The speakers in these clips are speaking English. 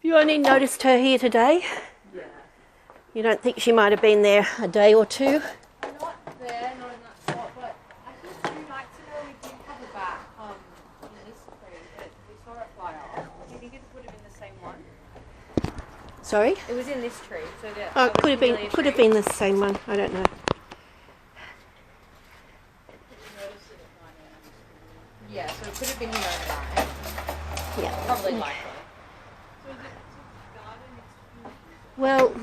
You only noticed her here today? Yeah. You don't think she might have been there a day or two? Not there, not in that spot, but I think 2 nights ago we did have a bat in this tree, but we saw it fly off. Do you think it would have been the same one? Sorry? It was in this tree, so that Oh, it could have been the same one. I don't know. Yeah, so it could have been here overnight. Yeah. Probably likely. Well,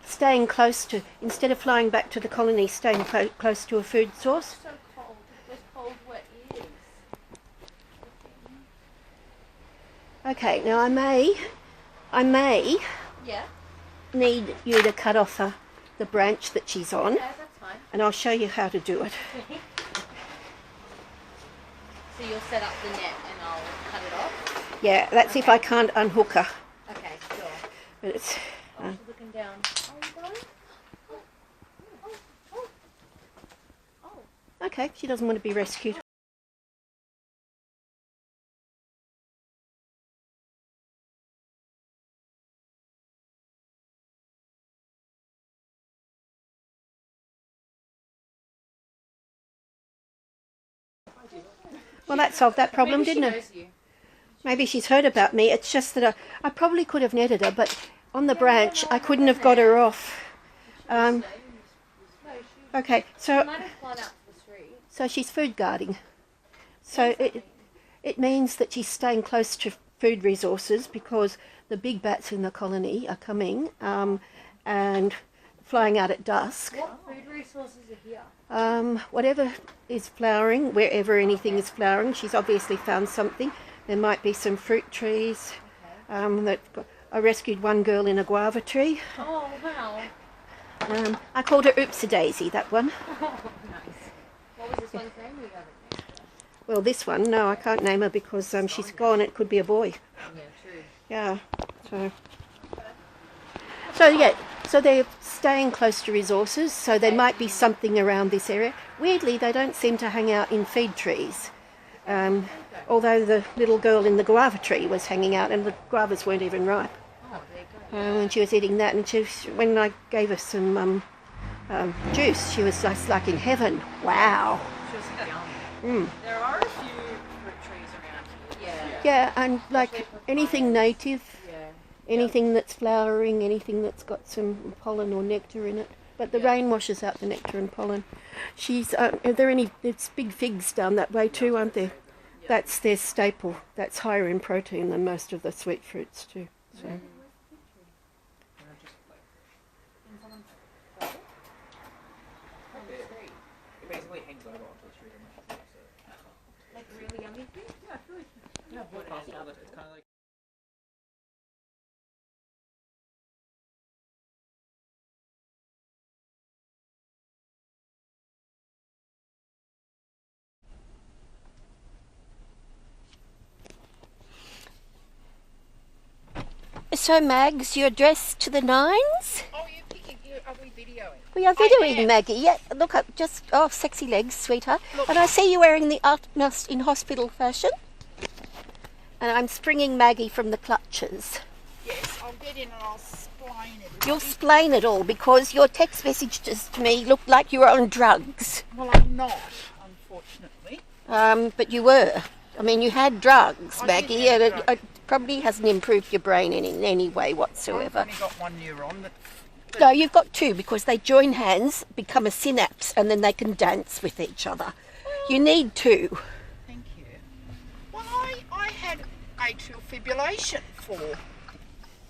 staying close to, instead of flying back to the colony, staying close to a food source. So cold. It was cold, wet ears. Okay, now I may Yeah. need you to cut off the branch that she's on, Yeah, that's fine. and I'll show you how to do it. So you'll set up the net and I'll cut it off? Yeah, that's if I can't unhook her. Okay, sure. But it's, Oh, she's looking down. Oh, you going? Oh. okay, she doesn't want to be rescued. Well, that solved that problem, didn't it? Maybe she's heard about me. It's just that I probably could have netted her, but on the branch I couldn't have got her off. Okay, so she's food guarding. So it means that she's staying close to food resources because the big bats in the colony are coming and flying out at dusk. What food resources are here? Whatever is flowering, wherever anything is flowering, she's obviously found something. There might be some fruit trees. I rescued one girl in a guava tree. Oh, wow. I called her Oops-a-Daisy, that one. Oh, nice. What was this one's name? We haven't named her. Well, this one, no, I can't name her because she's gone. It could be a boy. Yeah, true. Yeah, so they're staying close to resources, so there might be something around this area. Weirdly, they don't seem to hang out in feed trees, although the little girl in the guava tree was hanging out and the guavas weren't even ripe. Oh, there you go. And she was eating that, and when I gave her some juice, she was just like in heaven. Wow. She was yum. There are a few fruit trees around here. Yeah. Yeah, and like anything native. Yeah. Anything that's flowering, anything that's got some pollen or nectar in it. But the rain washes out the nectar and pollen. There's big figs down that way too, aren't there? That's their staple. That's higher in protein than most of the sweet fruits too. So. It basically hangs over onto the street. Like really yummy food? Yeah, I feel like it's kind of like. So Mags, you're dressed to the nines? Oh, you're picking. Are we videoing? We are videoing Maggie. Yeah, look up, sexy legs, sweetheart. And I see you wearing the utmost in hospital fashion. And I'm springing Maggie from the clutches. Yes, I'll get in and I'll explain it. You'll explain it all because your text messages to me looked like you were on drugs. Well, I'm not, unfortunately. But you were. I mean, you had drugs, I Maggie, did have and drugs. it probably hasn't improved your brain in any way whatsoever. I've only got one neuron. No, you've got two because they join hands, become a synapse, and then they can dance with each other. You need two. Thank you. Well, I had atrial fibrillation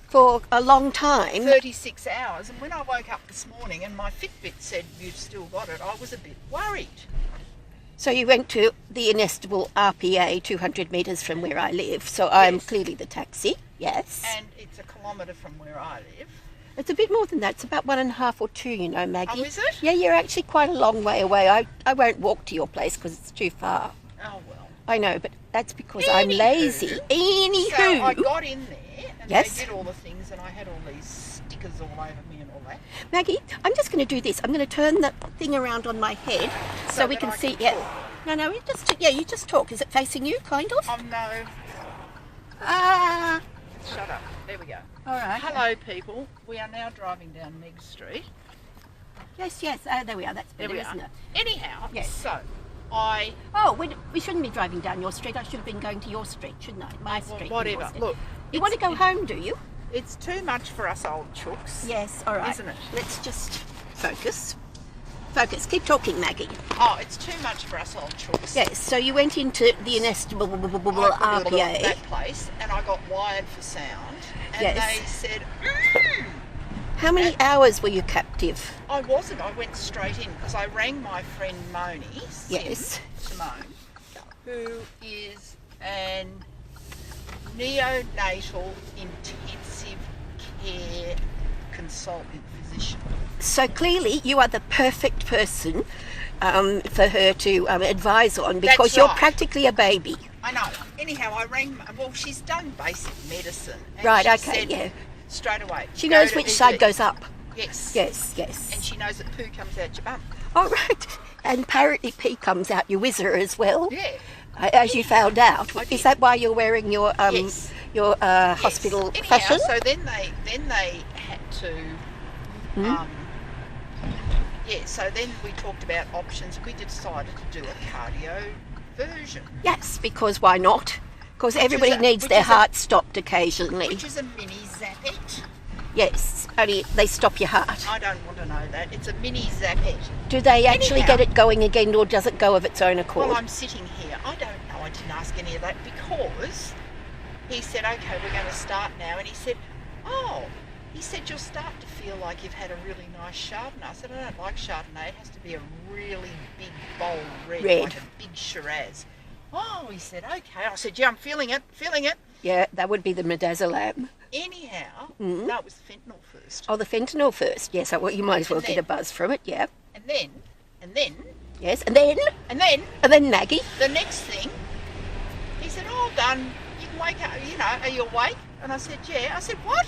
For a long time. 36 hours, and when I woke up this morning and my Fitbit said you've still got it, I was a bit worried. So you went to the Inestable RPA 200 metres from where I live, so I'm clearly the taxi, yes. And it's a kilometre from where I live. It's a bit more than that. It's about 1.5 or 2, you know, Maggie. Oh, is it? Yeah, you're actually quite a long way away. I won't walk to your place because it's too far. Oh, well. I know, but that's because I'm lazy. Anywho. So I got in there and Yes. they did all the things and I had all these stickers all over me and all that. Maggie, I'm just going to do this. I'm going to turn the thing around on my head so we that can I see. can Yeah. talk. No, you just talk. Is it facing you, kind of? Oh, no. Ah. Shut up. There we go. All right. Hello, people. We are now driving down Meg Street. Yes, yes. There we are. That's There better, we isn't are. it? Anyhow, Yes. so I Oh, we shouldn't be driving down your street. I should have been going to your street, shouldn't I? My well, street. whatever. Your street. Look, You want to go home, do you? it's too much for us old chooks. Yes. All right. Isn't it? Let's just focus. Focus. Keep talking, Maggie. Oh, it's too much for us old chooks. Yes. So you went into the inestimable RPA. that place, and I got wired for sound, and Yes. they said, How many hours were you captive? I wasn't. I went straight in because I rang my friend Moni, Yes. Simone, who is an neonatal intensive care consultant physician. So clearly, you are the perfect person for her to advise on because That's you're right. practically a baby. I know. Anyhow, I rang. Well, she's done basic medicine. And Right, she okay, said yeah. straight away. She go knows to which ED. side goes up. Yes. Yes, yes. And she knows that poo comes out your bum. All right. And apparently pee comes out your whizzer as well. Yeah. As you found out. I Is did. that why you're wearing your Yes. your Yes. hospital Anyhow, fashion? So then they had to. Hmm? So then we talked about options. We decided to do a cardio version, Yes, because why not? Because everybody is a- needs which their is a- heart stopped occasionally. which is a mini Zappet. Yes, only they stop your heart. I don't want to know that. It's a mini Zappet. Do they actually Anyhow. get it going again, or does it go of its own accord? Well, I'm sitting here. I don't know. I didn't ask any of that because he said, "Okay, we're going to start now." And he said, "Oh." He said, "You'll start to feel like you've had a really nice Chardonnay." I said, "I don't like Chardonnay. It has to be a really big, bold red. like a big Shiraz." Oh, he said, "Okay." I said, "Yeah, I'm feeling it, feeling it." Yeah, that would be the midazolam. Anyhow, no, it was fentanyl first. Oh, the fentanyl first. Yes, well, you might as well And get then- a buzz from it. Yeah. And then, Yes, and then Maggie. the next thing, he said, "Oh, done. You can wake up. You know, are you awake?" And I said, "Yeah." I said, "What?"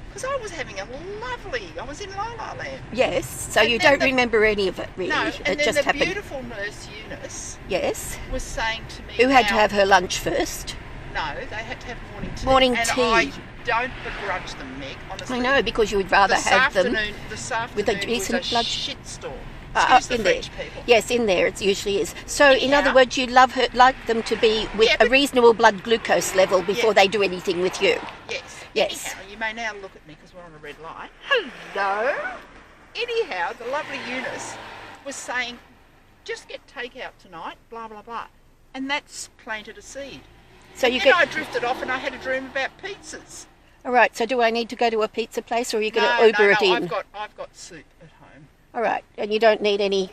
Because I was having a lovely. I was in La La Land. Yes. So And you then don't the- remember any of it, really. No, it and then just the happened. beautiful nurse Eunice Yes. was saying to me, Who had to now- have her lunch first? No, they had to have morning tea. Morning and tea. I don't begrudge them, Meg. Honestly, I know, because you would rather This have them. afternoon, this afternoon with a decent was a lunch. shitstorm. Excuse the in there. French people. Yes, in there it usually is. So, in Anyhow. other words, you'd like them to be with Yeah, a but- reasonable blood glucose level before Yeah. they do anything with you. Yes. Yes. Anyhow, you may now look at me because we're on a red light. Hello. Anyhow, the lovely Eunice was saying, "Just get takeout tonight." Blah blah blah, and that's planted a seed. So And you then get. I drifted off and I had a dream about pizzas. All right. So, do I need to go to a pizza place, or are you going to Uber it in? I've got soup at home. All right. And you don't need any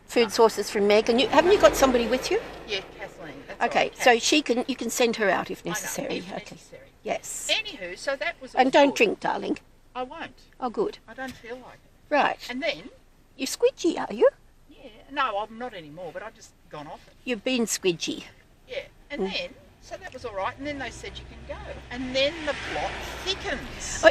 food sources from Meg. And haven't you got somebody with you? Yeah, Kathleen. That's Okay. right, So Kath. you can send her out if I know, necessary. if Okay. necessary. Yes. Anywho, so that was all And don't good. drink, darling. I won't. Oh, good. I don't feel like it. Right. And then, You're squidgy, are you? yeah, no, I'm not anymore, but I've just gone off it. You've been squidgy. Yeah, and then, so that was all right, and then they said you can go. And then the plot thickens. Oh,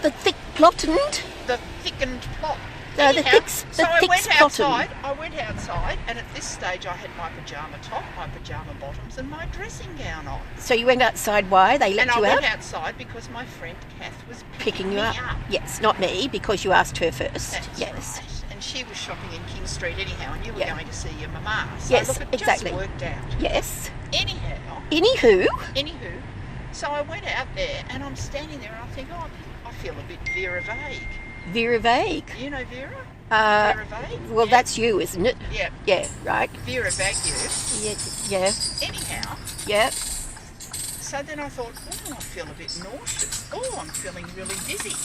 the thick plottened. The thickened plot. No, the Anyhow, thick's- so the I thick's went plotted. outside, and at this stage I had my pyjama top, my pyjama bottoms, and my dressing gown on. So you went outside. Why? They let And I you went out? outside because my friend Kath was Picking you me up. Yes, not me, because you asked her first. That's Yes. right. And she was shopping in King Street anyhow, and you were Yeah. going to see your mama. So Yes, look, it exactly. just worked out. Yes. Anyhow, Anywho, so I went out there, and I'm standing there, and I think, oh, I feel a bit Vera Vague. Vera Vague. You know Vera? Uh, Vera Vague? well, Yeah. that's you, isn't it? Yeah, Yeah, right. Vera Vague. Yeah. Anyhow, Yeah. so then I thought, oh, I feel a bit nauseous. Oh, I'm feeling really dizzy.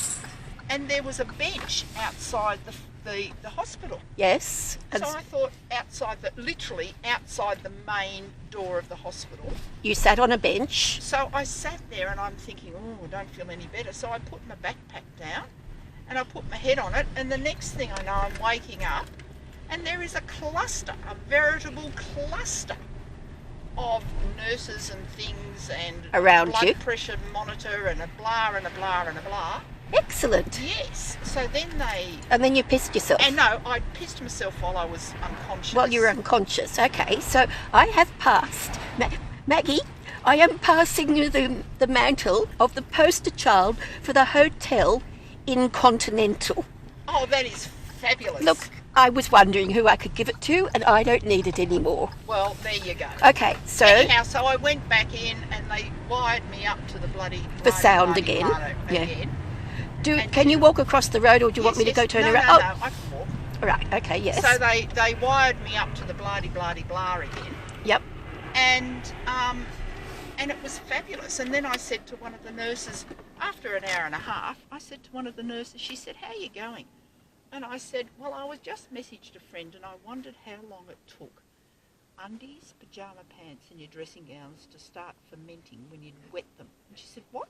And there was a bench outside the hospital. Yes. And So I thought literally outside the main door of the hospital. you sat on a bench. So I sat there and I'm thinking, oh, I don't feel any better. So I put my backpack down and I put my head on it, and the next thing I know, I'm waking up and there is a veritable cluster of nurses and things and Around blood you. pressure monitor and a blah and a blah and a blah. Excellent. Yes. So then And then you pissed yourself. and no, I pissed myself while I was unconscious. Well, you were unconscious. Okay, so I have passed. Maggie, I am passing you the mantle of the poster child for the hotel in Continental. Oh, that is fabulous. Look, I was wondering who I could give it to, and I don't need it anymore. Well, there you go. Okay, so Anyhow, so I went back in and they wired me up to the bloody... For sound again. Yeah. Can you walk across the road, or do you want me to go turn around? No, I can walk. Oh, right. Okay. Yes. So they wired me up to the bloody blah again, Yep. and it was fabulous. And then I said to one of the nurses, after an hour and a half, I said to one of the nurses, she said, "How are you going?" And I said, "Well, I was just messaged a friend and I wondered how long it took undies, pyjama pants and your dressing gowns to start fermenting when you'd wet them." And she said, "What?"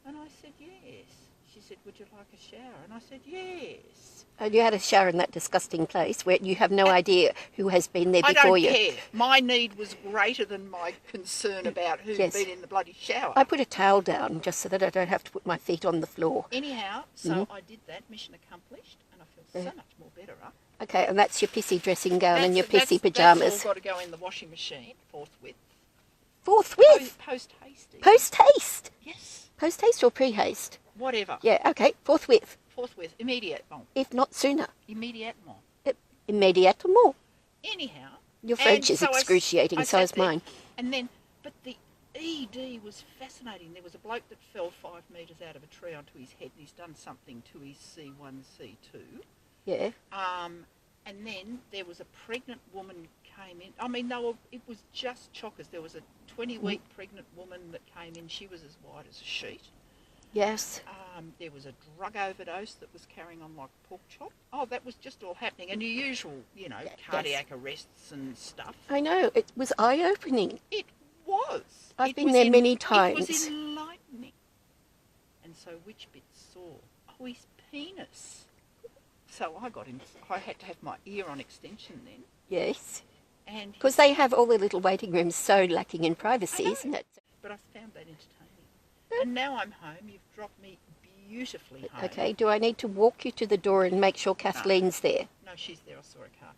And I said, "Yes." She said, "Would you like a shower?" And I said, "Yes." And you had a shower in that disgusting place where you have no idea who has been there before you. I don't care. My need was greater than my concern about who'd Yes. been in the bloody shower. I put a towel down just so that I don't have to put my feet on the floor. Anyhow, so I did that, mission accomplished, and I feel so much more better. Okay, and that's your pissy dressing gown and your pissy pyjamas. That's all got to go in the washing machine forthwith. Forthwith? Post haste. Post-haste? Yes. Post-haste or pre-haste? Whatever. Yeah, okay, forthwith. Forthwith. Immediatement. If not sooner. Immediatement. Immédiatement. Anyhow. Your French and is so excruciating, I so sat is there, mine. And then, but the ED was fascinating. There was a bloke that fell 5 metres out of a tree onto his head, and he's done something to his C1, C2. Yeah. And then there was a pregnant woman came in. I mean, it was just chockers. There was a 20-week pregnant woman that came in. She was as white as a sheet. Yes. There was a drug overdose that was carrying on like pork chop. Oh, that was just all happening. And your usual, cardiac arrests and stuff. I know, it was eye-opening. It was. I've been there many times. It was enlightening. And so which bit sore? Oh, his penis. So I had to have my ear on extension then. Yes. And Because they have all their little waiting rooms so lacking in privacy, I know. isn't it? But I found that entertaining. And now I'm home. You've dropped me beautifully home. Okay, do I need to walk you to the door and make sure Kathleen's there? No, she's there. I saw a car.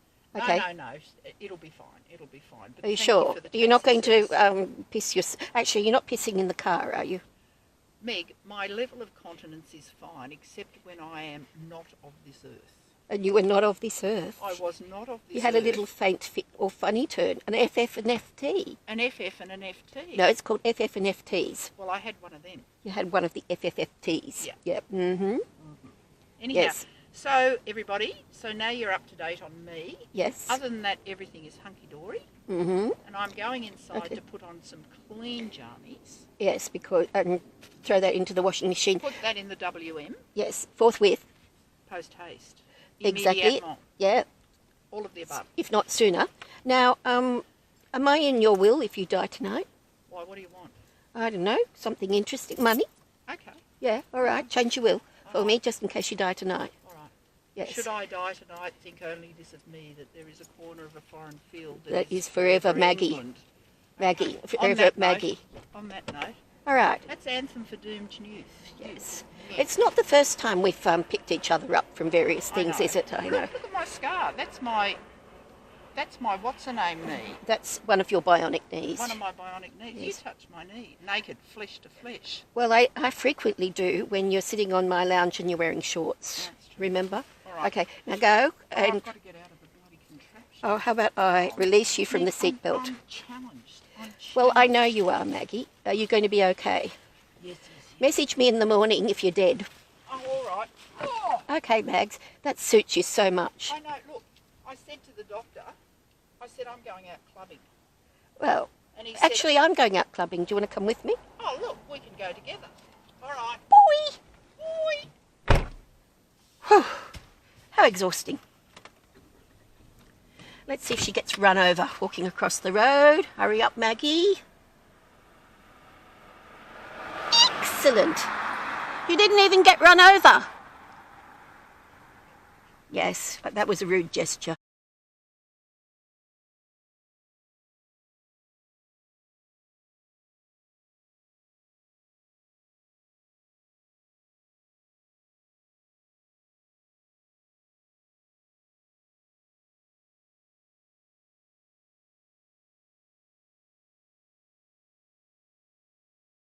Okay. No. It'll be fine. It'll be fine. But Are you thank sure? for the You're not taxi going to service. piss your... Actually, you're not pissing in the car, are you? Meg, my level of continence is fine, except when I am not of this earth. And you were not of this earth. I was not of this You had a earth. little faint fit or funny turn, an FF and FT. An FF and an FT. No, it's called FF and FTs. Well, I had one of them. You had one of the FFFTs. Yeah. Yep. Mm-hmm. Anyhow, Yes. so everybody, now you're up to date on me. Yes. Other than that, everything is hunky-dory. Mm-hmm. And I'm going inside Okay. to put on some clean jammies. Yes, because... And throw that into the washing machine. Put that in the WM, Yes, forthwith. post haste. Exactly. Immediatement. Yeah, All of the above. if not sooner. Now, am I in your will if you die tonight? Why, what do you want? I don't know, something interesting. Money? Okay, Yeah, all right, change your will for All me just in case you die tonight. all right. Yes. Should I die tonight, think only this of me, that there is a corner of a foreign field That is forever Maggie. England. Maggie, On forever that Maggie. Note, on that note, All right, that's Anthem for Doomed Youth. yes. Yeah. It's not the first time we've picked each other up from various I things, know. is it? I know. Look at my scar. That's my what's her name knee. That's one of your bionic knees. One of my bionic knees. Yes. You touch my knee, naked, flesh to flesh. Well, I frequently do when you're sitting on my lounge and you're wearing shorts. That's true. Remember? All right. Okay, now go. Oh, And I've got to get out of the bloody contraption. oh, how about I release you from the Meg, seatbelt? I'm challenged. Well, I know you are, Maggie. Are you going to be okay? Yes. Message me in the morning if you're dead. Oh, all right. Oh, Okay, Mags. That suits you so much. I know. Look, I said to the doctor, I said I'm going out clubbing, Well, and he said, actually, I'm going out clubbing. Do you want to come with me? "Oh, look, we can go together." All right. Boy! Boy. Whew. How exhausting. Let's see if she gets run over walking across the road. Hurry up, Maggie. Excellent. You didn't even get run over. Yes, but that was a rude gesture.